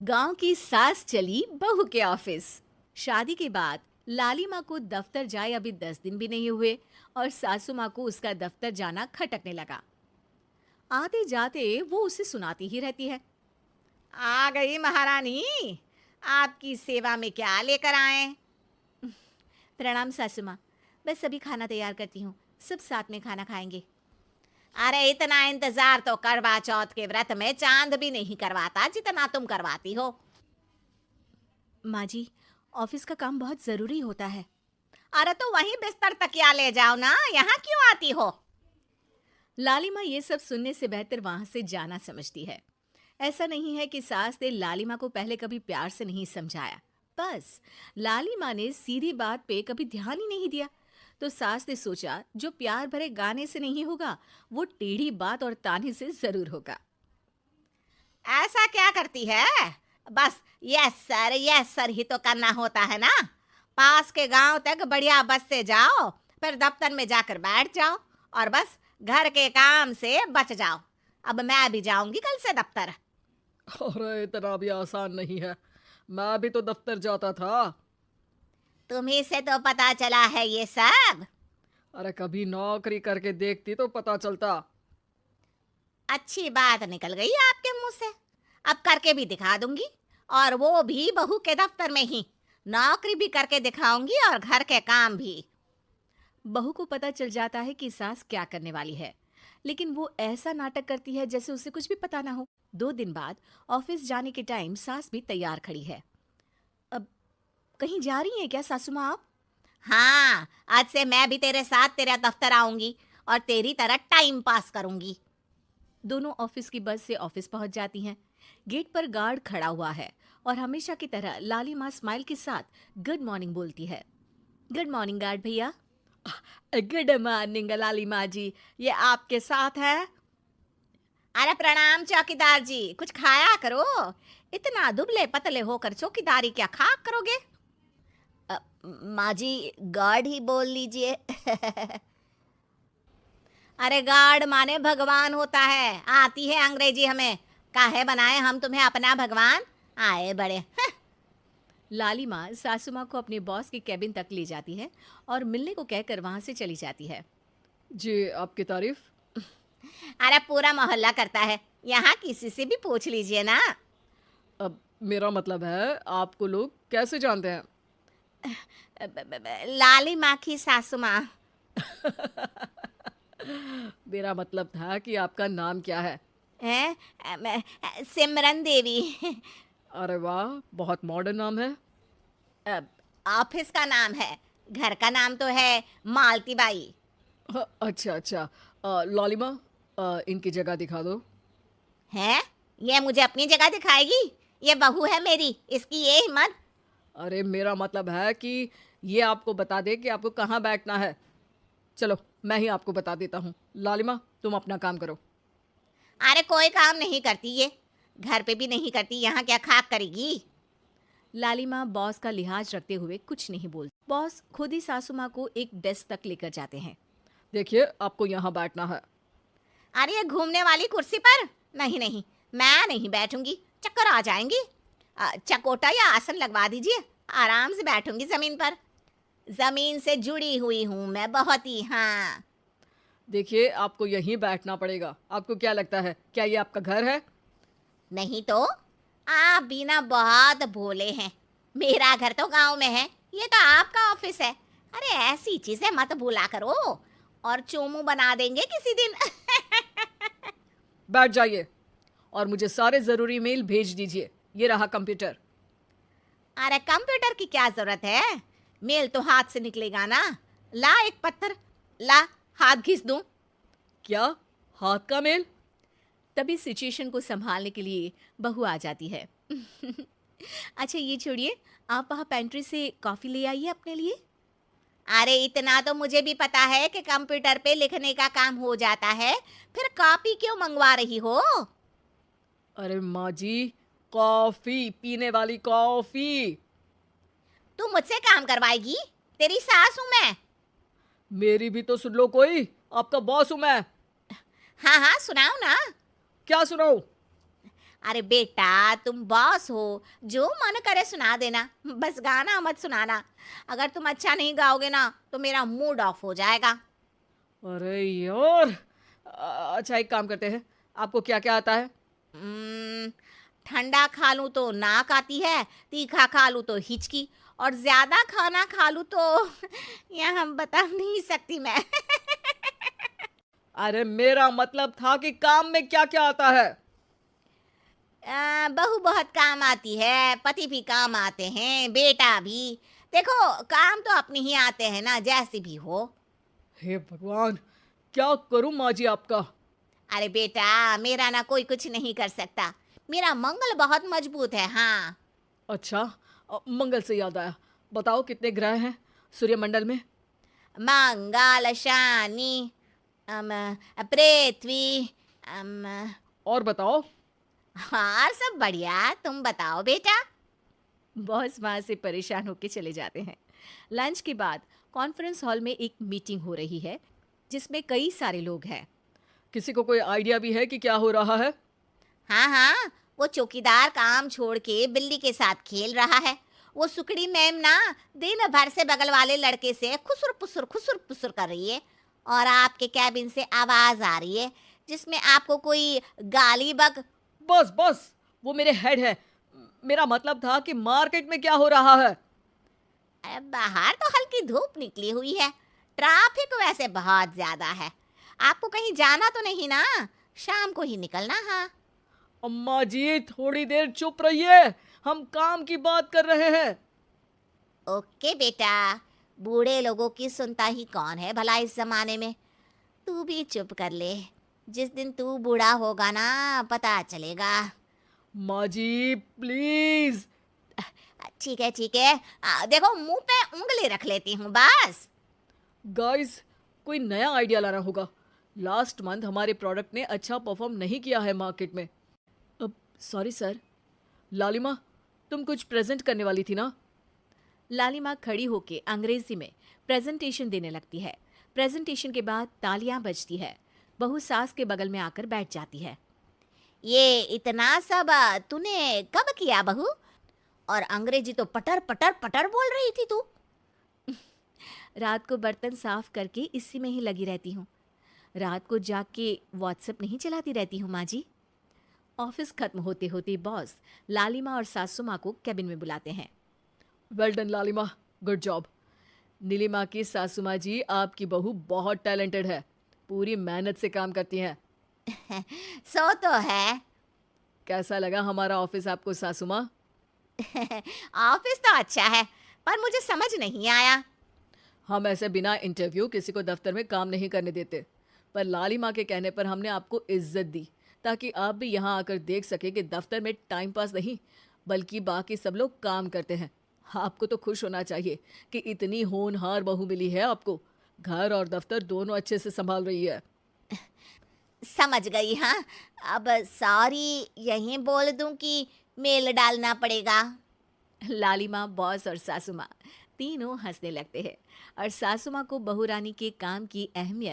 गांव की सास चली बहू के ऑफिस। शादी के बाद लाली माँ को दफ्तर जाए अभी 10 दिन भी नहीं हुए और सासू माँ को उसका दफ्तर जाना खटकने लगा। आते जाते वो उसे सुनाती ही रहती है। आ गई महारानी। आपकी सेवा में क्या लेकर आए? प्रणाम सासू माँ। बस अभी खाना तैयार करती हूँ, सब साथ में खाना खाएंगे। अरे इतना इंतजार तो करवा चौथ के व्रत में चांद भी नहीं करवाता जितना तुम करवाती हो। माँ जी, ऑफिस का काम बहुत जरूरी होता है। अरे तो वहीं बिस्तर तकिया ले जाओ ना, यहाँ क्यों आती हो? लाली माँ ये सब सुनने से बेहतर वहां से जाना समझती है। ऐसा नहीं है कि सास ने लाली माँ को पहले कभी प्यार से नहीं समझाया, बस लाली माँ ने सीधी बात पे कभी ध्यान ही नहीं दिया। तो सास ने सोचा जो प्यार भरे गाने से नहीं होगा वो टेढ़ी बात और ताने से जरूर होगा। ऐसा क्या करती है? बस यस सर ही तो करना होता है ना। पास के गांव तक बढ़िया बस से जाओ, फिर दफ्तर में जाकर बैठ जाओ और बस घर के काम से बच जाओ। अब मैं भी जाऊंगी कल से दफ्तर। अरे इतना भी आसान नहीं है। मैं भी तो दफ्तर जाता था। तुम्ही से तो पता चला है ये सब। अरे कभी नौकरी करके देखती तो पता चलता। अच्छी बात निकल गई आपके मुंह से। अब करके भी दिखा दूंगी, और वो भी बहू के दफ्तर में ही। नौकरी भी करके दिखाऊंगी और घर के काम भी। बहू को पता चल जाता है कि सास क्या करने वाली है, लेकिन वो ऐसा नाटक करती है जैसे उसे कुछ भी पता ना हो। 2 दिन बाद ऑफिस जाने के टाइम सास भी तैयार खड़ी है। अब कहीं जा रही हैं क्या सासू माँ आप? हाँ, आज से मैं भी तेरे साथ तेरा दफ्तर आऊंगी और तेरी तरह टाइम पास करूंगी। दोनों ऑफिस की बस से ऑफिस पहुंच जाती हैं। गेट पर गार्ड खड़ा हुआ है और हमेशा की तरह लाली माँ स्माइल के साथ गुड मॉर्निंग बोलती है। गुड मॉर्निंग गार्ड भैया। गुड मॉर्निंग लाली माँ जी, ये आपके साथ है। अरे प्रणाम चौकीदार जी, कुछ खाया करो। इतना दुबले पतले होकर चौकीदारी क्या खा करोगे? माँ जी, गार्ड ही बोल लीजिए। अरे गार्ड माने भगवान होता है, आती है अंग्रेजी हमें। काहे बनाए हम तुम्हें अपना भगवान? आए बड़े। लाली माँ सासू माँ को अपने बॉस के केबिन तक ले जाती है और मिलने को कहकर वहां से चली जाती है। जी आपकी तारीफ। अरे पूरा मोहल्ला करता है, यहाँ किसी से भी पूछ लीजिए ना। अब मेरा मतलब है आपको लोग कैसे जानते हैं? लाली माँ की सासू माँ। मेरा मतलब था कि आपका नाम क्या है? है सिमरन देवी। अरे वाह, बहुत मॉडर्न नाम है। ऑफिस का नाम है, घर का नाम तो है मालती बाई। अच्छा अच्छा। लालिमा, इनकी जगह दिखा दो। है? ये मुझे अपनी जगह दिखाएगी? ये बहू है मेरी, इसकी ये हिम्मत। अरे मेरा मतलब है कि ये आपको बता दे कि आपको कहाँ बैठना है। चलो मैं ही आपको बता देता हूँ। लालिमा, तुम अपना काम करो। अरे कोई काम नहीं करती ये, घर पे भी नहीं करती, यहाँ क्या खाक करेगी? लाली माँ बॉस का लिहाज रखते हुए कुछ नहीं बोलती। बॉस खुद ही सासू माँ को एक डेस्क तक लेकर जाते हैं। देखिए, आपको यहाँ बैठना है। अरे ये घूमने वाली कुर्सी पर? नहीं नहीं, मैं नहीं बैठूंगी, चक्कर आ जाएंगी। चकोटा या आसन लगवा दीजिए, आराम से बैठूंगी जमीन पर। जमीन से जुड़ी हुई हूँ मैं बहुत ही। हाँ। देखिए, आपको यहीं बैठना पड़ेगा। आपको क्या लगता है, क्या ये आपका घर है? नहीं तो? आप भी ना बहुत भोले हैं। मेरा घर तो गांव में है, ये तो आपका ऑफिस है। अरे ऐसी चीजें मत भूला करो, और चोमू बना देंगे किसी दिन। बैठ जाइए और मुझे सारे ज़रूरी मेल भेज दीजिए। ये रहा कंप्यूटर। अरे कंप्यूटर की क्या जरूरत है, मेल तो हाथ से निकलेगा ना। ला एक पत्थर, ला हाथ घिस दूं। क्या? हाथ का मेल? तभी सिचुएशन को संभालने के लिए बहू आ जाती है। अच्छा ये छोड़िए, आप वहाँ पेंट्री से कॉफ़ी ले आइए अपने लिए। अरे इतना तो मुझे भी पता है कि कंप्यूटर पे लिखने का काम हो जाता है, फिर कॉपी क्यों मंगवा रही हो? अरे माँ जी, कॉफ़ी, पीने वाली कॉफ़ी। तू मुझसे काम करवाएगी? तेरी सास हूं मैं। मेरी भी तो सुन लो कोई, आपका बॉस हूँ मैं। हाँ हाँ सुनाओ ना। क्या सुनाऊँ? अरे बेटा, तुम बॉस हो, जो मन करे सुना देना, बस गाना मत सुनाना। अगर तुम अच्छा नहीं गाओगे ना तो मेरा मूड ऑफ हो जाएगा। अरे यार, अच्छा एक काम करते हैं, आपको क्या क्या आता है? हम्म, ठंडा खा लूं तो नाक आती है, तीखा खा लूं तो हिचकी, और ज्यादा खाना खा लूं तो यह हम बता नहीं सकती मैं। अरे मेरा मतलब था कि काम में क्या क्या आता है। बहू बहुत काम आती है, पति भी काम आते हैं, बेटा भी। देखो, काम तो अपने ही आते हैं ना, जैसे भी हो। हे भगवान, क्या करूं माँ जी आपका। अरे बेटा, मेरा ना कोई कुछ नहीं कर सकता। मेरा मंगल बहुत मजबूत है। हाँ, अच्छा, मंगल से याद आया, बताओ कितने ग्रह हैं सूर्यमंडल में? मंगल, शनि, अम, पृथ्वी, अम, और बताओ। हाँ सब बढ़िया। तुम बताओ बेटा। बॉस वहां से परेशान होकर चले जाते हैं। लंच के बाद कॉन्फ्रेंस हॉल में एक मीटिंग हो रही है जिसमें कई सारे लोग हैं। किसी को कोई आइडिया भी है कि क्या हो रहा है? हाँ हाँ, वो चौकीदार काम छोड़ के बिल्ली के साथ खेल रहा है। वो सुकड़ी मैम ना दिन भर से बगल वाले लड़के से खुसुर पुसुर कर रही है, और आपके कैबिन से आवाज आ रही है जिसमें आपको कोई गाली बक। बस बस, वो मेरे हेड है। मेरा मतलब था कि मार्केट में क्या हो रहा है। अरे बाहर तो हल्की धूप निकली हुई है, ट्रैफिक वैसे बहुत ज्यादा है। आपको कहीं जाना तो नहीं ना? शाम को ही निकलना। हाँ, अम्मा जी थोड़ी देर चुप रहिए, हम काम की बात कर रहे हैं। ओके बेटा। बूढ़े लोगों की सुनता ही कौन है भला इस जमाने में। तू भी चुप कर ले, जिस दिन तू बूढ़ा होगा ना पता चलेगा। माँ जी प्लीज। ठीक है ठीक है, देखो मुंह पे उंगली रख लेती हूँ बस। गाइस, कोई नया आइडिया लाना होगा। लास्ट मंथ हमारे प्रोडक्ट ने अच्छा परफॉर्म नहीं किया है मार्केट में। अब सॉरी सर। लालिमा, तुम कुछ प्रेजेंट करने वाली थी ना? लालिमा खड़ी होके अंग्रेजी में प्रेजेंटेशन देने लगती है। प्रेजेंटेशन के बाद तालियां बजती है। बहू सास के बगल में आकर बैठ जाती है। ये इतना सब तूने कब किया बहू? और अंग्रेजी तो पटर पटर पटर बोल रही थी तू। रात को बर्तन साफ करके इसी में ही लगी रहती हूँ। रात को जाग के व्हाट्सएप नहीं चलाती रहती हूँ माँ जी। ऑफिस खत्म होते होते बॉस लालिमा और सासू माँ को कैबिन में बुलाते हैं। वेल डन लालिमा, गुड जॉब। नीलिमा की सासू माँ जी, आपकी बहू बहुत टैलेंटेड है, पूरी मेहनत से काम करती हैं। सो तो है। कैसा लगा हमारा ऑफिस आपको सासू माँ? ऑफिस तो अच्छा है, पर मुझे समझ नहीं आया। हम ऐसे बिना इंटरव्यू किसी को दफ्तर में काम नहीं करने देते, पर लालिमा के कहने पर हमने आपको इज्जत दी ताकि आप भी यहाँ आकर देख सके कि दफ्तर में टाइम पास नहीं बल्कि बाकी सब लोग काम करते हैं। आपको तो खुश होना चाहिए कि इतनी होनहार बहू मिली है आपको। घर और दफ्तर दोनों अच्छे से संभाल रही है। समझ गई। हाँ, अब सॉरी यहीं बोल दूं कि मेल डालना पड़ेगा? लालिमा, बॉस और सासू माँ तीनों हंसने लगते हैं और सासू माँ को बहू रानी के काम की अहमियत